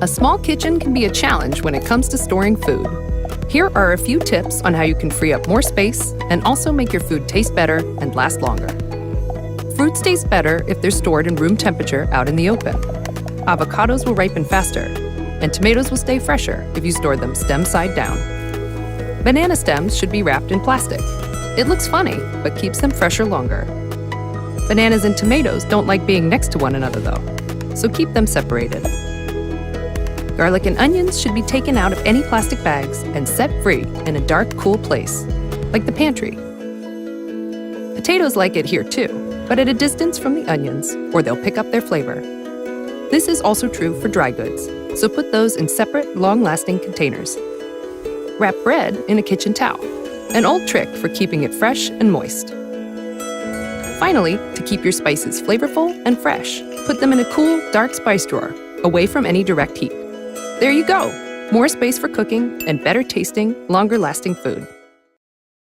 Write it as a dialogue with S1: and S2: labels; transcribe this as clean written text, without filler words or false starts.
S1: A small kitchen can be a challenge when it comes to storing food. Here are a few tips on how you can free up more space and also make your food taste better and last longer. Fruits taste better if they're stored in room temperature out in the open. Avocados will ripen faster, and tomatoes will stay fresher if you store them stem side down. Banana stems should be wrapped in plastic. It looks funny, but keeps them fresher longer. Bananas and tomatoes don't like being next to one another though, so keep them separated. Garlic and onions should be taken out of any plastic bags and set free in a dark, cool place, like the pantry. Potatoes like it here too, but at a distance from the onions, or they'll pick up their flavor. This is also true for dry goods, so put those in separate, long-lasting containers. Wrap bread in a kitchen towel, an old trick for keeping it fresh and moist. Finally, to keep your spices flavorful and fresh, put them in a cool, dark spice drawer, away from any direct heat. There you go! More space for cooking and better tasting, longer lasting food.